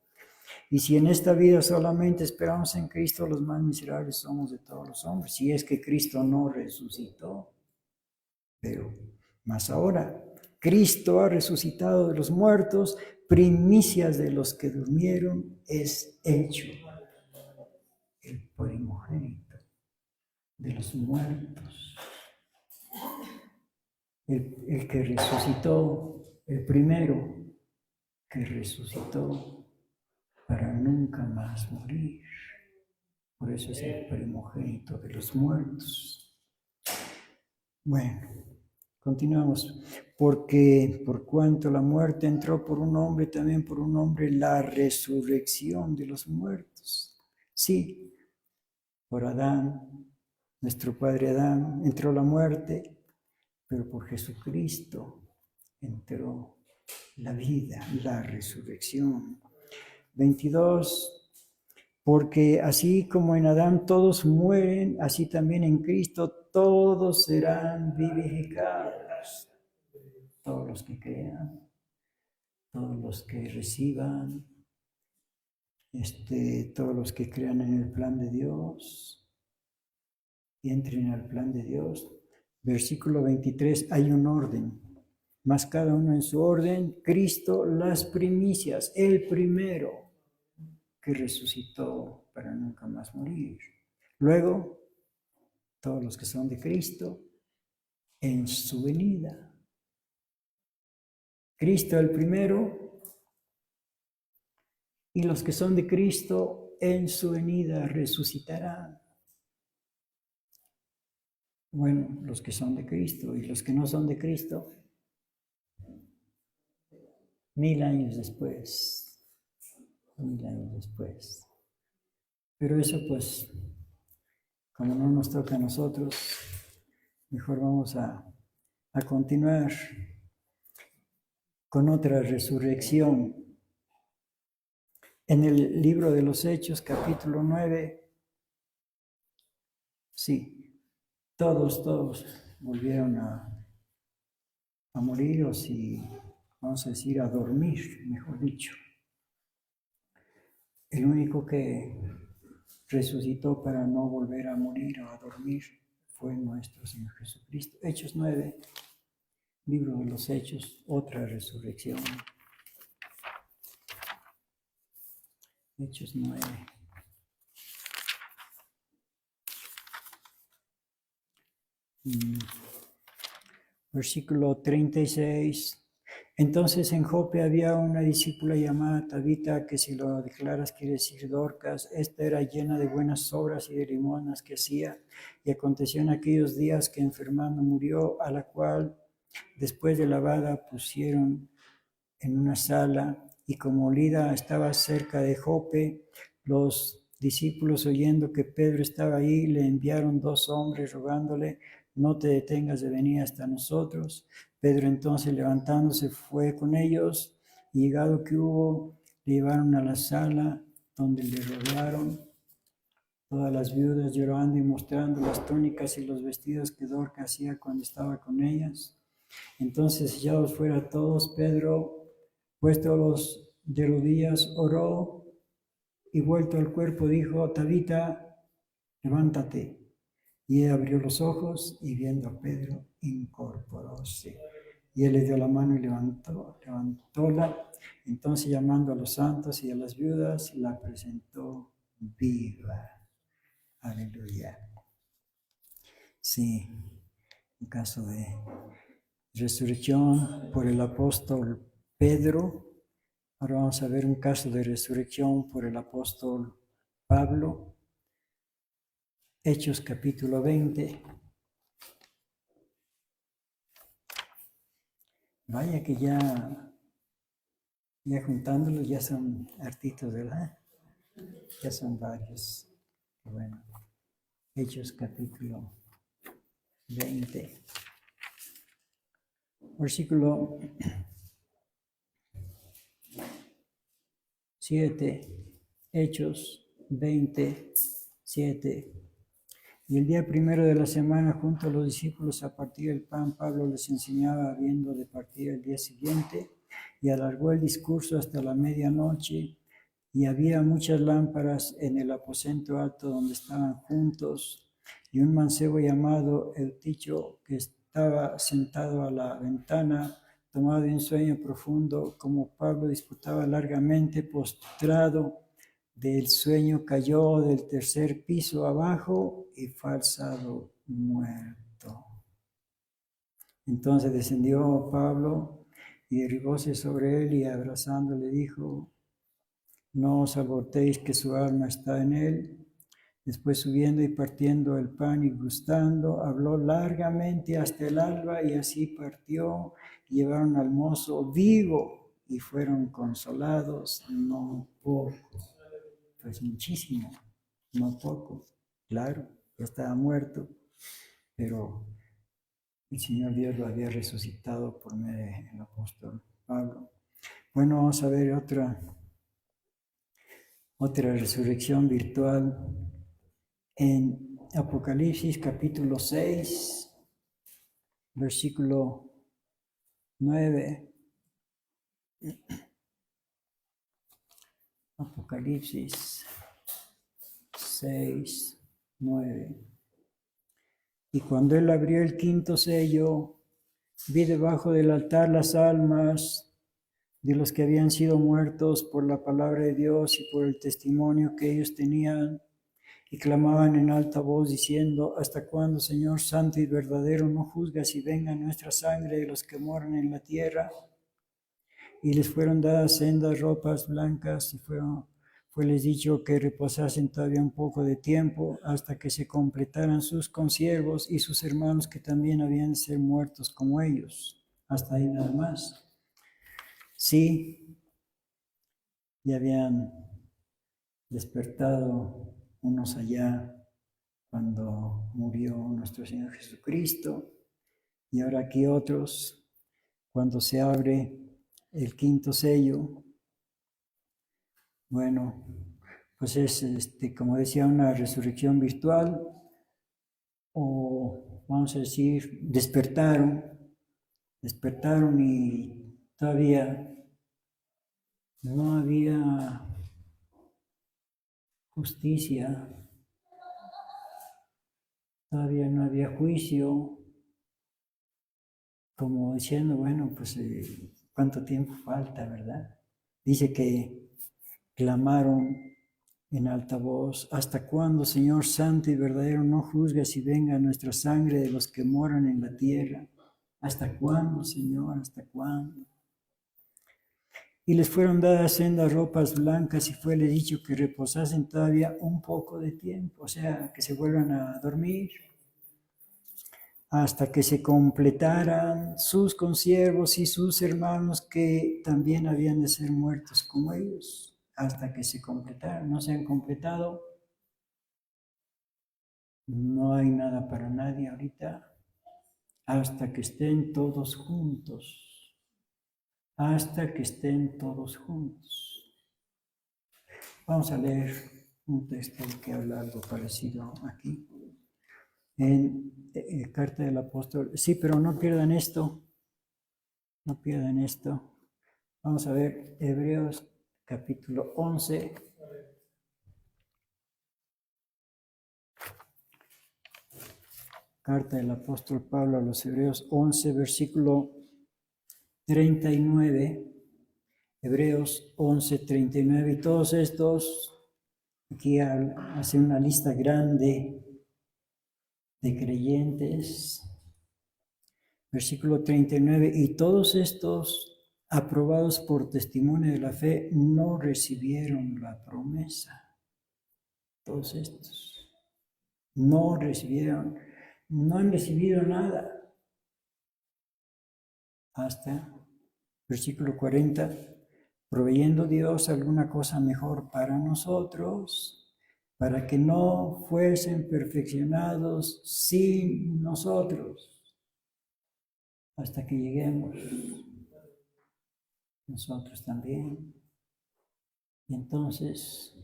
Y si en esta vida solamente esperamos en Cristo, los más miserables somos de todos los hombres, si es que Cristo no resucitó. Pero más ahora, Cristo ha resucitado de los muertos, primicias de los que durmieron, es hecho el primogénito de los muertos. El que resucitó, el primero que resucitó para nunca más morir. Por eso es el primogénito de los muertos. Bueno, continuamos. Porque por cuanto la muerte entró por un hombre, también por un hombre la resurrección de los muertos. Sí, por Adán, nuestro padre Adán, entró la muerte, pero por Jesucristo entró la vida, la resurrección. 22. Porque así como en Adán todos mueren, así también en Cristo todos serán vivificados. Todos los que crean, todos los que reciban, todos los que crean en el plan de Dios y entren al plan de Dios. Versículo 23, hay un orden, más cada uno en su orden. Cristo, las primicias, el primero que resucitó para nunca más morir. Luego, todos los que son de Cristo en su venida. Cristo el primero y los que son de Cristo en su venida resucitarán. Bueno, los que son de Cristo y los que no son de Cristo, 1000 años después. 1000 años después. Pero eso pues, como no nos toca a nosotros, mejor vamos a continuar con otra resurrección. En el libro de los Hechos, capítulo 9, sí, todos volvieron a morir, o si vamos a decir a dormir, mejor dicho. El único que resucitó para no volver a morir o a dormir fue nuestro Señor Jesucristo. Hechos 9, libro de los Hechos, otra resurrección. Hechos 9. Versículo 36. Entonces en Jope había una discípula llamada Tabita, que si lo declaras quiere decir Dorcas. Esta era llena de buenas obras y de limonas que hacía. Y aconteció en aquellos días que enfermando murió, a la cual después de lavada pusieron en una sala. Y como Lida estaba cerca de Jope, los discípulos, oyendo que Pedro estaba ahí, le enviaron 2 hombres rogándole: no te detengas de venir hasta nosotros. Pedro entonces, levantándose, fue con ellos, y llegado que hubo, le llevaron a la sala, donde le rodearon todas las viudas, llorando y mostrando las túnicas y los vestidos que Dorcas hacía cuando estaba con ellas. Entonces, echados fuera todos, Pedro, puestos de rodillas, oró, y vuelto al cuerpo dijo: Tabita, levántate. Y ella abrió los ojos, y viendo a Pedro, incorporóse. Y él le dio la mano y levantóla. Entonces, llamando a los santos y a las viudas, la presentó viva. Aleluya. Sí, un caso de resurrección por el apóstol Pedro, Ahora vamos a ver un caso de resurrección por el apóstol Pablo. Hechos capítulo 20. Vaya que ya juntándolos ya son hartitos, ¿verdad? Ya son varios. Bueno, Hechos capítulo 20. Versículo 7. Hechos 20, 7. Y el día primero de la semana, junto a los discípulos a partir el pan, Pablo les enseñaba habiendo de partir el día siguiente, y alargó el discurso hasta la medianoche, y había muchas lámparas en el aposento alto donde estaban juntos, y un mancebo llamado Euticho, que estaba sentado a la ventana, tomado de un sueño profundo, como Pablo disputaba largamente, postrado del sueño, cayó del tercer piso abajo y fue alzado muerto. Entonces descendió Pablo y derribóse sobre él y abrazándole dijo: no os abortéis, que su alma está en él. Después subiendo y partiendo el pan y gustando, habló largamente hasta el alba, y así partió. Llevaron al mozo vivo y fueron consolados, no poco. Pues muchísimo, no poco. Claro, ya estaba muerto, pero el Señor Dios lo había resucitado por medio del apóstol Pablo. Bueno, vamos a ver otra resurrección virtual en Apocalipsis capítulo 6, versículo 9. Apocalipsis 6, 9. Y cuando él abrió el quinto sello, vi debajo del altar las almas de los que habían sido muertos por la palabra de Dios y por el testimonio que ellos tenían, y clamaban en alta voz diciendo: ¿hasta cuándo, Señor santo y verdadero, no juzgas y venga nuestra sangre de los que moran en la tierra? Y les fueron dadas sendas ropas blancas, y fue les dicho que reposasen todavía un poco de tiempo hasta que se completaran sus consiervos y sus hermanos que también habían de ser muertos como ellos. Hasta ahí nada más. Sí, ya habían despertado unos allá cuando murió nuestro Señor Jesucristo, y ahora aquí otros cuando se abre el quinto sello. Bueno, pues es, como decía, una resurrección virtual, o vamos a decir, despertaron y todavía no había justicia, todavía no había juicio, como diciendo, bueno, pues cuánto tiempo falta, ¿verdad? Dice que clamaron en alta voz: ¿hasta cuándo, Señor santo y verdadero, no juzgas y venga nuestra sangre de los que moran en la tierra? ¿Hasta cuándo, Señor? ¿Hasta cuándo? Y les fueron dadas sendas ropas blancas, y fueles dicho que reposasen todavía un poco de tiempo, o sea, que se vuelvan a dormir, hasta que se completaran sus consiervos y sus hermanos que también habían de ser muertos como ellos. Hasta que se completaran. No se han completado. No hay nada para nadie ahorita. Hasta que estén todos juntos. Hasta que estén todos juntos. Vamos a leer un texto que habla algo parecido aquí. En carta del apóstol. Sí, pero no pierdan esto. No pierdan esto. Vamos a ver Hebreos capítulo 11. Carta del apóstol Pablo a los Hebreos 11, versículo 39. Hebreos 11, 39. Y todos estos, aquí hace una lista grande de creyentes. Versículo 39. Y todos estos aprobados por testimonio de la fe, no recibieron la promesa. Todos estos no recibieron, no han recibido nada. Hasta versículo 40, proveyendo Dios alguna cosa mejor para nosotros, para que no fuesen perfeccionados sin nosotros, hasta que lleguemos nosotros también. Y entonces,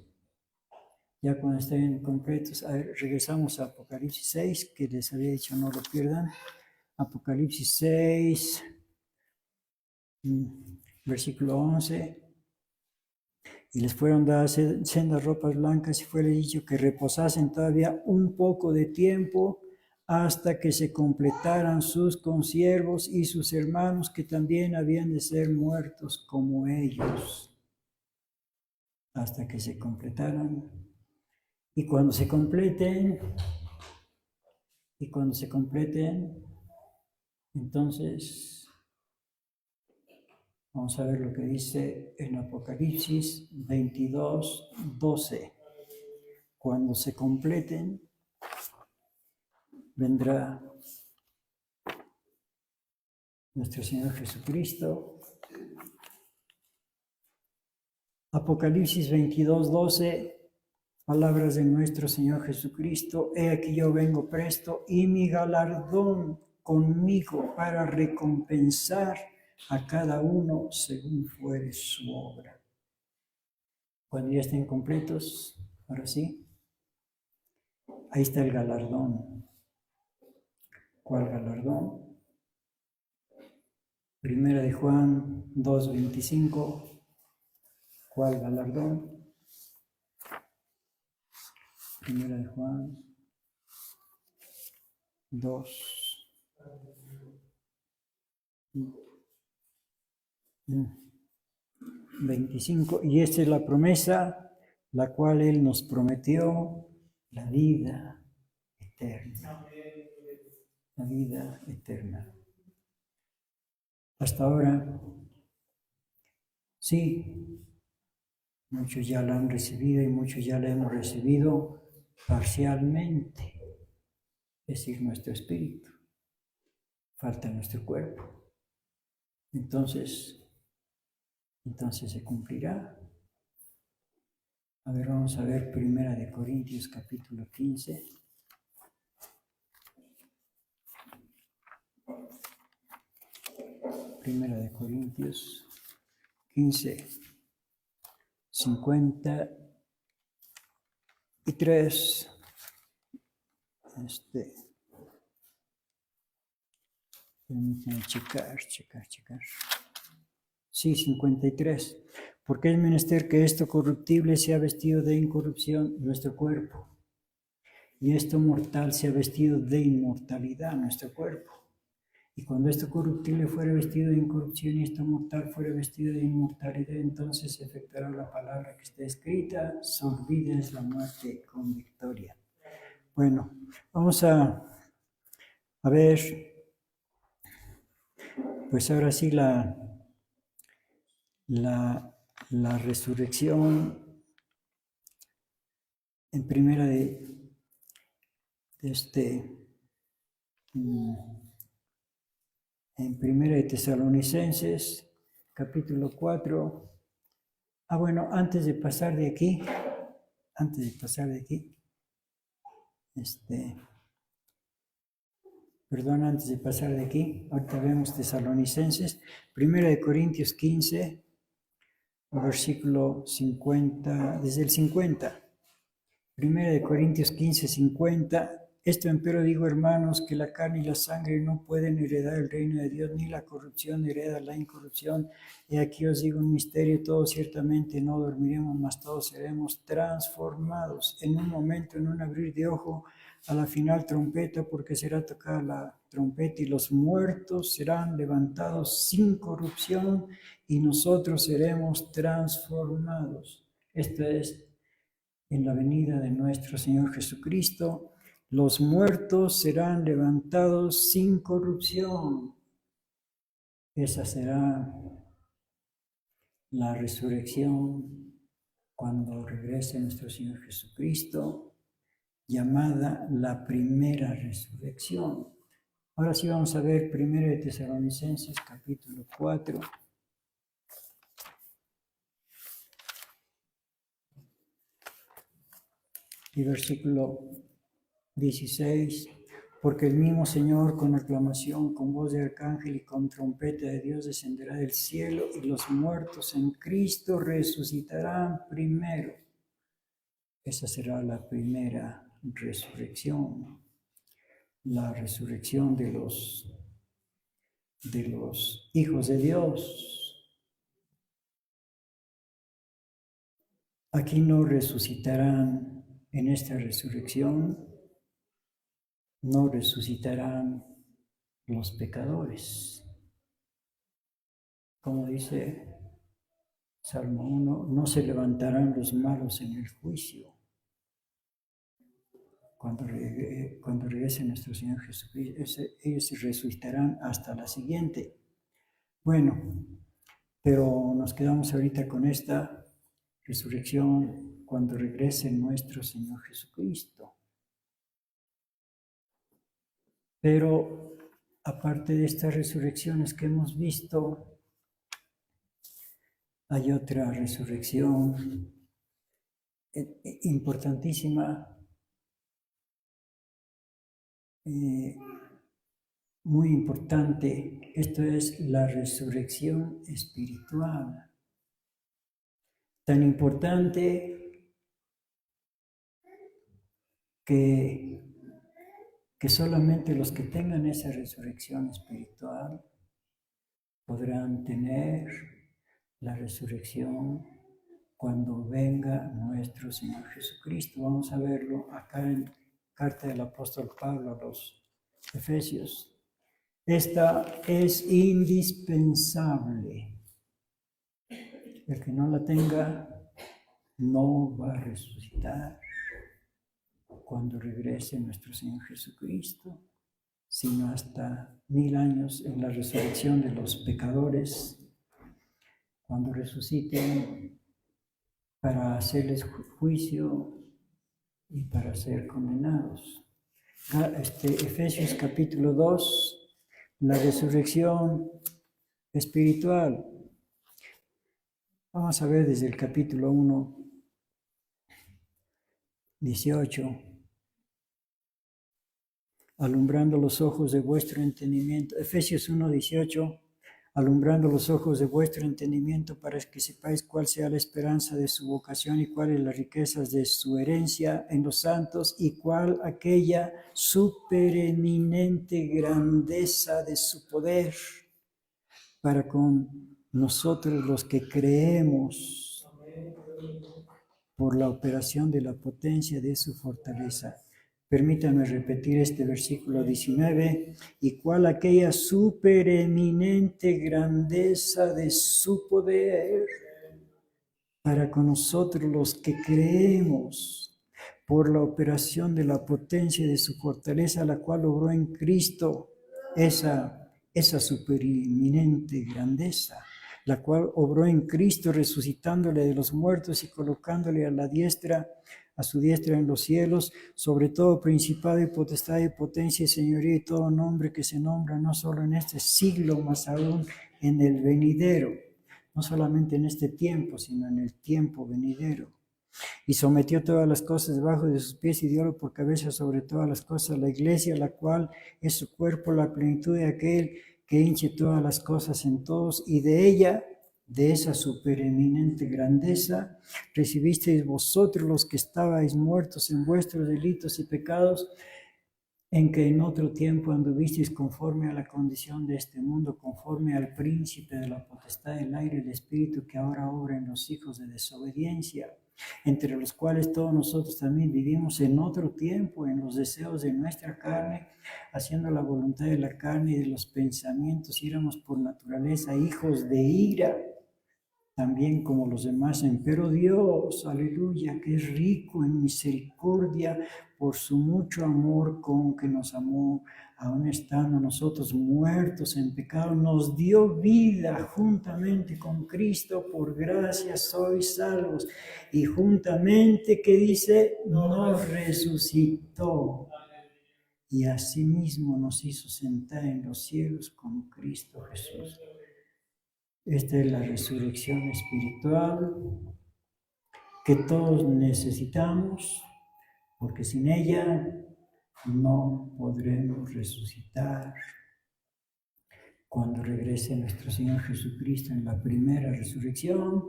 ya cuando estén completos, regresamos a Apocalipsis 6, que les había dicho no lo pierdan. Apocalipsis 6, versículo 11. Y les fueron dadas sendas ropas blancas y fue dicho que reposasen todavía un poco de tiempo hasta que se completaran sus consiervos y sus hermanos que también habían de ser muertos como ellos. Hasta que se completaran. Y cuando se completen, entonces vamos a ver lo que dice en Apocalipsis 22, 12. Cuando se completen, vendrá nuestro Señor Jesucristo. Apocalipsis 22, 12. Palabras de nuestro Señor Jesucristo. He aquí yo vengo presto y mi galardón conmigo para recompensar a cada uno según fuere su obra. Cuando ya estén completos, ahora sí, ahí está el galardón. ¿Cuál galardón? Primera de Juan 2:25. ¿Cuál galardón? Primera de Juan 2:25. Y esta es la promesa, la cual Él nos prometió, la vida eterna. La vida eterna. Hasta ahora, sí, muchos ya la han recibido y muchos ya la hemos recibido parcialmente, es decir, nuestro espíritu, falta nuestro cuerpo. Entonces se cumplirá. A ver, vamos a ver 1 Corintios capítulo 15. 1 Corintios 15, 53. Permítanme checar. Sí, 53. Porque es menester que esto corruptible sea vestido de incorrupción, nuestro cuerpo, y esto mortal sea vestido de inmortalidad, nuestro cuerpo. Y cuando esto corruptible fuere vestido de incorrupción y esto mortal fuere vestido de inmortalidad, entonces se efectuará la palabra que está escrita: olvides la muerte con victoria. Bueno, vamos a ver, pues ahora sí la resurrección en primera en primera de Tesalonicenses, capítulo 4. Bueno, antes de pasar de aquí, ahorita vemos Tesalonicenses, primera de Corintios 15, versículo 50, desde el 50. Primera de Corintios 15, 50. Esto empero digo, hermanos, que la carne y la sangre no pueden heredar el reino de Dios, ni la corrupción hereda la incorrupción. Y aquí os digo un misterio: todos ciertamente no dormiremos, mas todos seremos transformados en un momento, en un abrir de ojo, a la final trompeta, porque será tocada la trompeta y los muertos serán levantados sin corrupción y nosotros seremos transformados. Esto es en la venida de nuestro Señor Jesucristo. Los muertos serán levantados sin corrupción. Esa será la resurrección cuando regrese nuestro Señor Jesucristo, llamada la primera resurrección. Ahora sí vamos a ver 1 de Tesalonicenses capítulo 4. Y versículo 16, porque el mismo Señor con aclamación, con voz de arcángel y con trompeta de Dios descenderá del cielo y los muertos en Cristo resucitarán primero. Esa será la primera resurrección, la resurrección de los hijos de Dios. Aquí no resucitarán en esta resurrección, no resucitarán los pecadores. Como dice Salmo 1, no se levantarán los malos en el juicio. Cuando regrese nuestro Señor Jesucristo, ellos resucitarán hasta la siguiente. Bueno, pero nos quedamos ahorita con esta resurrección cuando regrese nuestro Señor Jesucristo. Pero aparte de estas resurrecciones que hemos visto, hay otra resurrección importantísima, muy importante. Esto es la resurrección espiritual. Tan importante que solamente los que tengan esa resurrección espiritual podrán tener la resurrección cuando venga nuestro Señor Jesucristo. Vamos a verlo acá en carta del apóstol Pablo a los Efesios. Esta es indispensable. El que no la tenga no va a resucitar cuando regrese nuestro Señor Jesucristo, sino hasta 1000 años en la resurrección de los pecadores, cuando resuciten para hacerles juicio y para ser condenados. Efesios capítulo 2, la resurrección espiritual. Vamos a ver desde el capítulo 1, 18. Alumbrando los ojos de vuestro entendimiento. Efesios 1, 18. Alumbrando los ojos de vuestro entendimiento para que sepáis cuál sea la esperanza de su vocación y cuáles las riquezas de su herencia en los santos y cuál aquella supereminente grandeza de su poder para con nosotros los que creemos por la operación de la potencia de su fortaleza. Permítanme repetir este versículo 19. Y cuál aquella supereminente grandeza de su poder para con nosotros los que creemos por la operación de la potencia de su fortaleza, la cual obró en Cristo esa supereminente grandeza, la cual obró en Cristo resucitándole de los muertos y colocándole a su diestra en los cielos, sobre todo principado y potestad y potencia y señoría y todo nombre que se nombra, no solo en este siglo, mas aún en el venidero, no solamente en este tiempo, sino en el tiempo venidero. Y sometió todas las cosas debajo de sus pies y diólo por cabeza sobre todas las cosas la iglesia, la cual es su cuerpo, la plenitud de aquel que hinche todas las cosas en todos, y de ella, de esa supereminente grandeza, recibisteis vosotros los que estabais muertos en vuestros delitos y pecados, en que en otro tiempo anduvisteis conforme a la condición de este mundo, conforme al príncipe de la potestad del aire, el espíritu que ahora obra en los hijos de desobediencia, entre los cuales todos nosotros también vivimos en otro tiempo, en los deseos de nuestra carne, haciendo la voluntad de la carne y de los pensamientos, y éramos por naturaleza hijos de ira, también como los demás. Pero Dios, aleluya, que es rico en misericordia por su mucho amor con que nos amó, aun estando nosotros muertos en pecado, nos dio vida juntamente con Cristo. Por gracia sois salvos. Y juntamente, ¿qué dice? Nos resucitó. Y asimismo nos hizo sentar en los cielos con Cristo Jesús. Esta es la resurrección espiritual que todos necesitamos, porque sin ella no podremos resucitar cuando regrese nuestro Señor Jesucristo en la primera resurrección,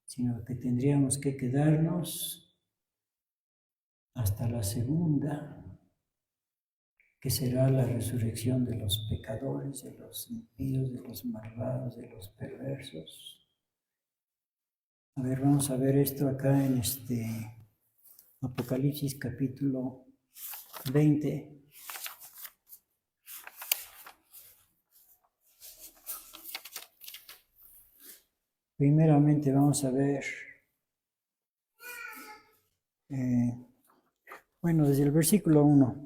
sino que tendríamos que quedarnos hasta la segunda, que será la resurrección de los pecadores, de los impíos, de los malvados, de los perversos. A ver, vamos a ver esto acá en Apocalipsis capítulo 20. Primeramente vamos a ver, desde el versículo 1.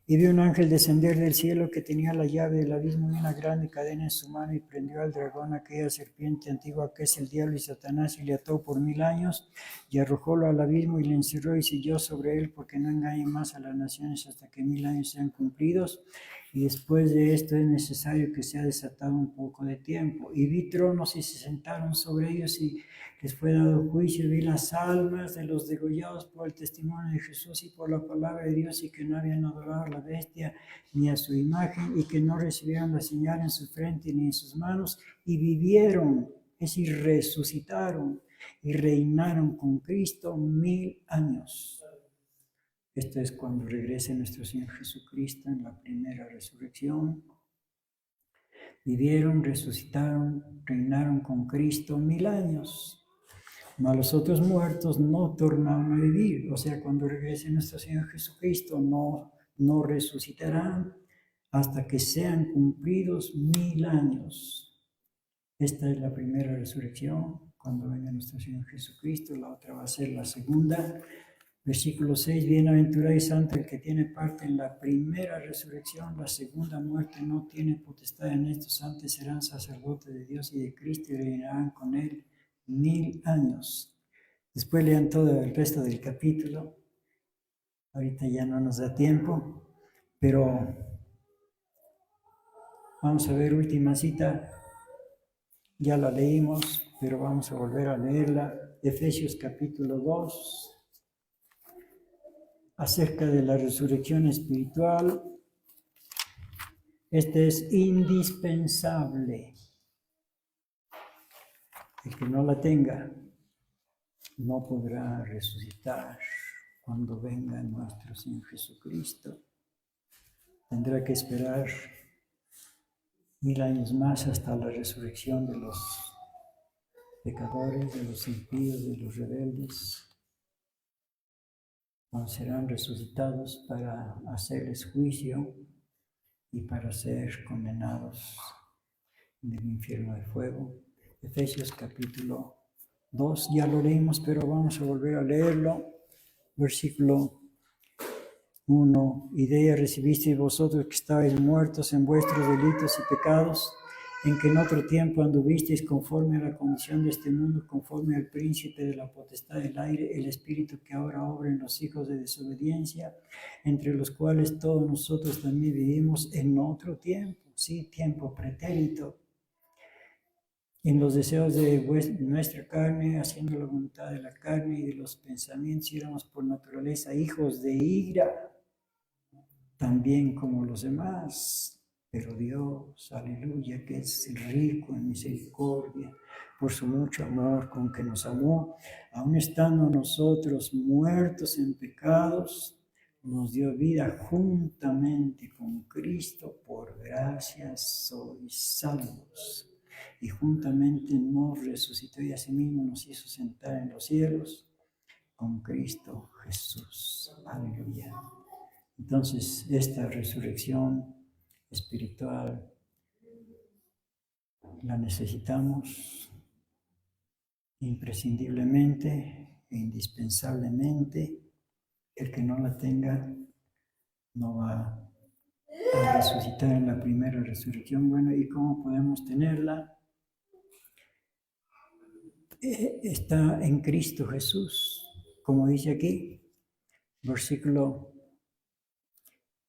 Y vi un ángel descender del cielo que tenía la llave del abismo y una grande cadena en su mano, y prendió al dragón, aquella serpiente antigua que es el diablo y Satanás, y le ató por 1000 años, y arrojólo al abismo y le encerró y selló sobre él, porque no engañe más a las naciones hasta que 1000 años sean cumplidos. Y después de esto es necesario que sea desatado un poco de tiempo. Y vi tronos y se sentaron sobre ellos, y les fue dado juicio. Vi las almas de los degollados por el testimonio de Jesús y por la palabra de Dios, y que no habían adorado a la bestia ni a su imagen, y que no recibieron la señal en su frente ni en sus manos, y vivieron, es decir, resucitaron y reinaron con Cristo 1000 años. Esto es cuando regrese nuestro Señor Jesucristo en la primera resurrección. Vivieron, resucitaron, reinaron con Cristo 1000 años. Mas los otros muertos no tornaron a vivir. O sea, cuando regrese nuestro Señor Jesucristo no resucitarán hasta que sean cumplidos 1000 años. Esta es la primera resurrección, cuando venga nuestro Señor Jesucristo. La otra va a ser la segunda. Versículo 6, bienaventurado y santo el que tiene parte en la primera resurrección. La segunda muerte no tiene potestad en estos, antes serán sacerdotes de Dios y de Cristo y reinarán con él 1000 años. Después lean todo el resto del capítulo. Ahorita ya no nos da tiempo, pero vamos a ver última cita. Ya la leímos, pero vamos a volver a leerla. Efesios capítulo 2. Acerca de la resurrección espiritual. Este es indispensable. El que no la tenga no podrá resucitar cuando venga nuestro Señor Jesucristo. Tendrá que esperar 1000 años más hasta la resurrección de los pecadores, de los impíos, de los rebeldes. Cuando serán resucitados para hacerles juicio y para ser condenados en el infierno de fuego. Efesios capítulo 2, ya lo leímos, pero vamos a volver a leerlo. Versículo 1, y de ella recibisteis vosotros que estabais muertos en vuestros delitos y pecados, en que en otro tiempo anduvisteis conforme a la condición de este mundo, conforme al príncipe de la potestad del aire, el espíritu que ahora obra en los hijos de desobediencia, entre los cuales todos nosotros también vivimos en otro tiempo, sí, tiempo pretérito, en los deseos de nuestra carne, haciendo la voluntad de la carne y de los pensamientos, éramos por naturaleza hijos de ira, también como los demás. Pero Dios, aleluya, que es rico en misericordia, por su mucho amor con que nos amó, aun estando nosotros muertos en pecados, nos dio vida juntamente con Cristo. Por gracia sois salvos. Y juntamente nos resucitó y asimismo nos hizo sentar en los cielos con Cristo Jesús. Aleluya. Entonces, esta resurrección espiritual la necesitamos imprescindiblemente e indispensablemente. El que no la tenga no va a resucitar en la primera resurrección. Bueno, ¿y cómo podemos tenerla? Está en Cristo Jesús, como dice aquí, versículo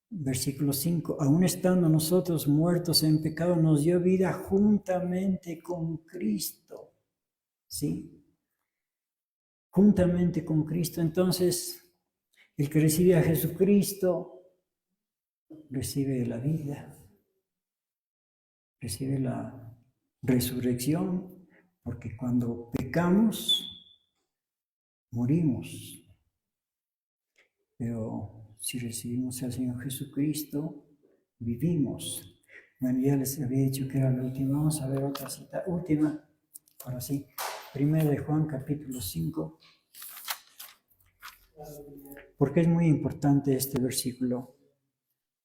5, aún estando nosotros muertos en pecado, nos dio vida juntamente con Cristo, ¿sí? Juntamente con Cristo. Entonces, el que recibe a Jesucristo, recibe la vida, recibe la resurrección, porque cuando pecamos, morimos. Pero si recibimos al Señor Jesucristo, vivimos. Bueno, ya les había dicho que era la última. Vamos a ver otra cita. Última, ahora sí. 1 de Juan, capítulo 5. Porque es muy importante este versículo.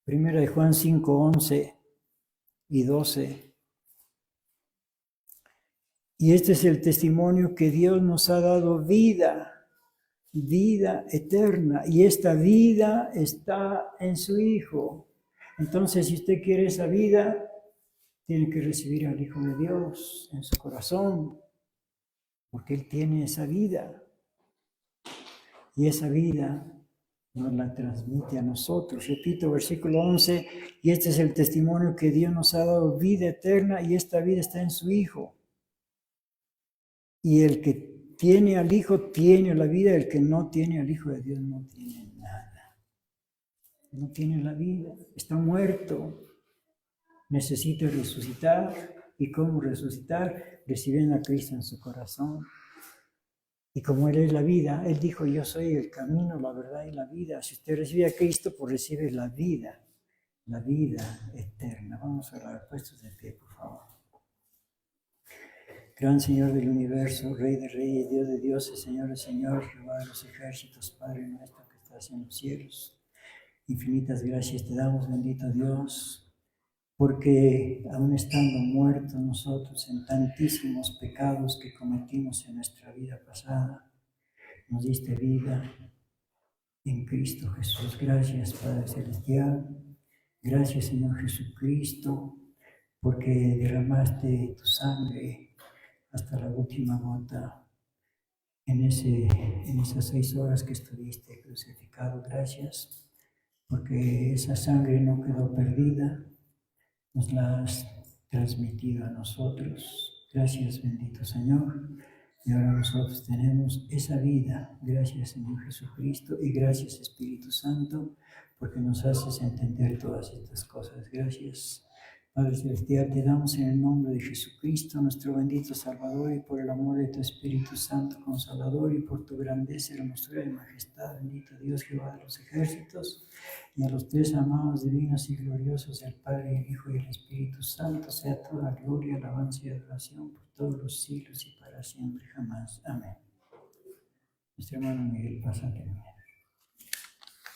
1 de Juan 5, 11 y 12. Y este es el testimonio que Dios nos ha dado vida eterna. Y esta vida está en su Hijo. Entonces, si usted quiere esa vida, tiene que recibir al Hijo de Dios en su corazón, porque Él tiene esa vida. Y esa vida nos la transmite a nosotros. Repito, versículo 11, y este es el testimonio que Dios nos ha dado vida eterna, y esta vida está en su Hijo. Y el que tiene al Hijo tiene la vida, el que no tiene al Hijo de Dios no tiene nada. No tiene la vida, está muerto, necesita resucitar. ¿Y cómo resucitar? Recibiendo a Cristo en su corazón. Y como Él es la vida, Él dijo, yo soy el camino, la verdad y la vida. Si usted recibe a Cristo, pues recibe la vida eterna. Vamos a orar, puestos de pie, por favor. Gran Señor del universo, Rey de reyes, Dios de dioses, Señor de señores, Jehová de los ejércitos, Padre nuestro que estás en los cielos. Infinitas gracias te damos, bendito Dios, porque aún estando muertos nosotros en tantísimos pecados que cometimos en nuestra vida pasada, nos diste vida en Cristo Jesús. Gracias, Padre Celestial. Gracias, Señor Jesucristo, porque derramaste tu sangre hasta la última gota en esas 6 horas que estuviste crucificado. Gracias, porque esa sangre no quedó perdida, nos la has transmitido a nosotros. Gracias, bendito Señor. Y ahora nosotros tenemos esa vida. Gracias, Señor Jesucristo, y gracias, Espíritu Santo, porque nos haces entender todas estas cosas. Gracias, Padre Celestial, te damos en el nombre de Jesucristo, nuestro bendito Salvador, y por el amor de tu Espíritu Santo Consolador, y por tu grandeza, hermosura y majestad, bendito Dios, Jehová de los ejércitos, y a los tres amados, divinos y gloriosos, el Padre, el Hijo y el Espíritu Santo, sea toda gloria, alabanza y adoración por todos los siglos y para siempre jamás. Amén. Nuestro hermano Miguel, pásate.